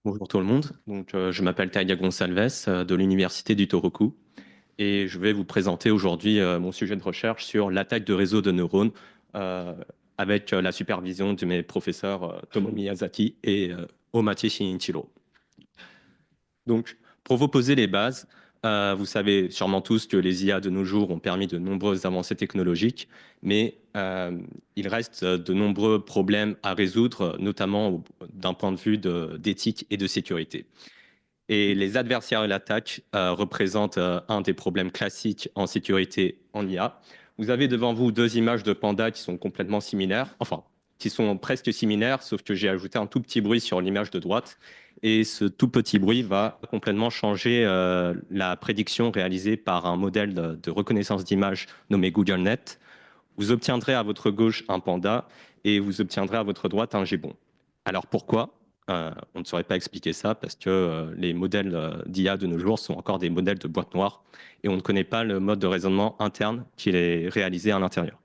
Bonjour tout le monde. Je m'appelle Taiga Gonçalves de l'Université du Tohoku et je vais vous présenter aujourd'hui mon sujet de recherche sur l'attaque de réseaux de neurones euh, avec la supervision de mes professeurs Tomo Miyazaki et Omachi Shinichiro. Donc, pour vous poser les bases, vous savez sûrement tous que les IA de nos jours ont permis de nombreuses avancées technologiques, mais il reste de nombreux problèmes à résoudre, notamment d'un point de vue d'éthique et de sécurité. Et les adversaires de l'attaque représentent un des problèmes classiques en sécurité en IA. Vous avez devant vous deux images de pandas qui sont complètement similaires, enfin, qui sont presque similaires, sauf que j'ai ajouté un tout petit bruit sur l'image de droite. Et ce tout petit bruit va complètement changer la prédiction réalisée par un modèle de reconnaissance d'image nommé GoogleNet. Vous obtiendrez à votre gauche un panda et vous obtiendrez à votre droite un gibbon. Alors pourquoi? On ne saurait pas expliquer ça parce que les modèles d'IA de nos jours sont encore des modèles de boîte noire et on ne connaît pas le mode de raisonnement interne qui est réalisé à l'intérieur.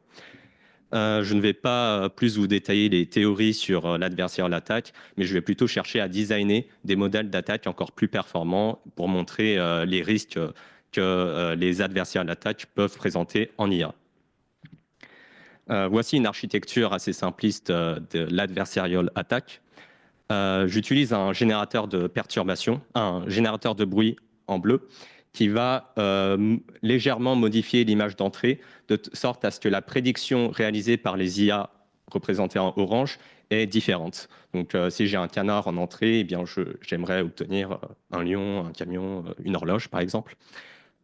Je ne vais pas plus vous détailler les théories sur l'adversaire à l'attaque, mais je vais plutôt chercher à designer des modèles d'attaque encore plus performants pour montrer les risques que les adversaires à l'attaque peuvent présenter en IA. Voici une architecture assez simpliste de l'adversarial attack. J'utilise un générateur de perturbation, un générateur de bruit en bleu, qui va légèrement modifier l'image d'entrée de sorte à ce que la prédiction réalisée par les IA représentées en orange est différente. Donc, si j'ai un canard en entrée, eh bien, j'aimerais obtenir un lion, un camion, une horloge, par exemple.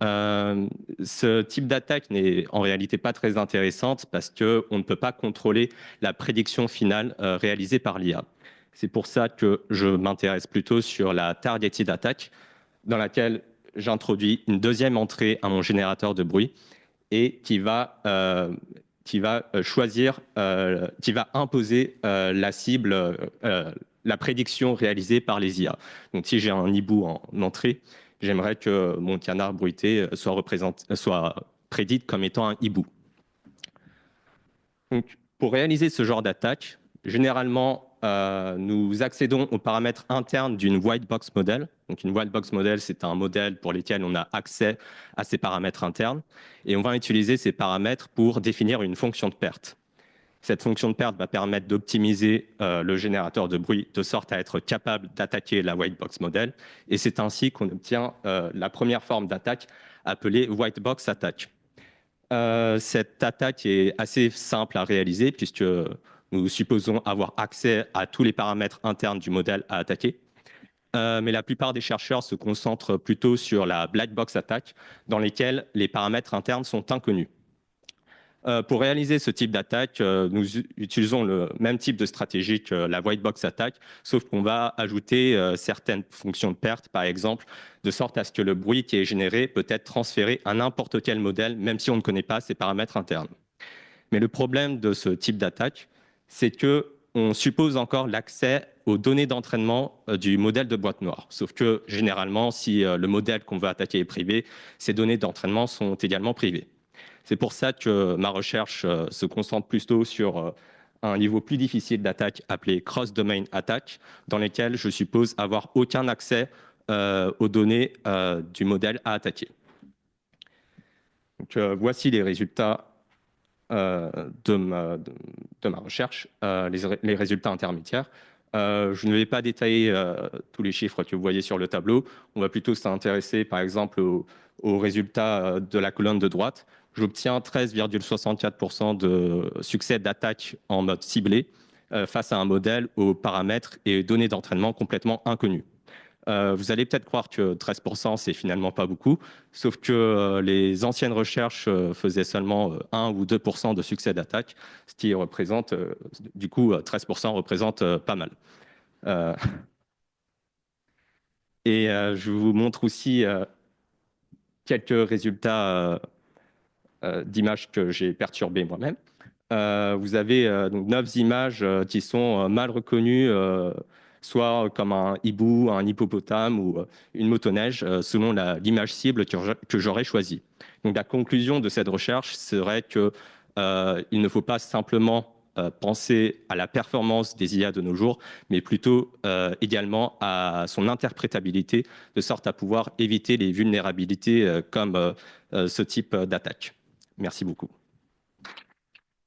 Euh, Ce type d'attaque n'est en réalité pas très intéressante parce qu'on ne peut pas contrôler la prédiction finale réalisée par l'IA. C'est pour ça que je m'intéresse plutôt sur la targeted attack, dans laquelle j'introduis une deuxième entrée à mon générateur de bruit et qui va imposer la cible, la prédiction réalisée par les IA. Donc, si j'ai un hibou en entrée, j'aimerais que mon canard bruité soit prédit comme étant un hibou. Donc, pour réaliser ce genre d'attaque, généralement, nous accédons aux paramètres internes d'une white box model. Donc, une white box model, c'est un modèle pour lequel on a accès à ces paramètres internes. Et on va utiliser ces paramètres pour définir une fonction de perte. Cette fonction de perte va permettre d'optimiser le générateur de bruit de sorte à être capable d'attaquer la white box model. Et c'est ainsi qu'on obtient la première forme d'attaque appelée white box attack. Cette attaque est assez simple à réaliser puisque nous supposons avoir accès à tous les paramètres internes du modèle à attaquer. Mais la plupart des chercheurs se concentrent plutôt sur la black box attack dans lesquelles les paramètres internes sont inconnus. Pour réaliser ce type d'attaque, nous utilisons le même type de stratégie que la white box attack, sauf qu'on va ajouter certaines fonctions de perte, par exemple, de sorte à ce que le bruit qui est généré peut être transféré à n'importe quel modèle, même si on ne connaît pas ses paramètres internes. Mais le problème de ce type d'attaque, c'est que on suppose encore l'accès aux données d'entraînement du modèle de boîte noire. Sauf que généralement, si le modèle qu'on veut attaquer est privé, ces données d'entraînement sont également privées. C'est pour ça que ma recherche se concentre plutôt sur un niveau plus difficile d'attaque appelé cross-domain attack, dans lequel je suppose avoir aucun accès aux données du modèle à attaquer. Donc, voici les résultats de ma recherche, les résultats intermédiaires. Je ne vais pas détailler tous les chiffres que vous voyez sur le tableau. On va plutôt s'intéresser, par exemple, aux résultats de la colonne de droite. J'obtiens 13,64% de succès d'attaque en mode ciblé face à un modèle aux paramètres et données d'entraînement complètement inconnus. Vous allez peut-être croire que 13%, c'est finalement pas beaucoup, sauf que les anciennes recherches faisaient seulement 1 ou 2% de succès d'attaque, ce qui représente, du coup, 13% représente pas mal. Euh, je vous montre aussi quelques résultats d'images que j'ai perturbées moi-même. Vous avez donc 9 images qui sont mal reconnues, soit comme un hibou, un hippopotame ou une motoneige, selon l'image cible que j'aurais choisie. Donc la conclusion de cette recherche serait qu'il ne faut pas simplement penser à la performance des IA de nos jours, mais plutôt également à son interprétabilité, de sorte à pouvoir éviter les vulnérabilités comme ce type d'attaque. Merci beaucoup.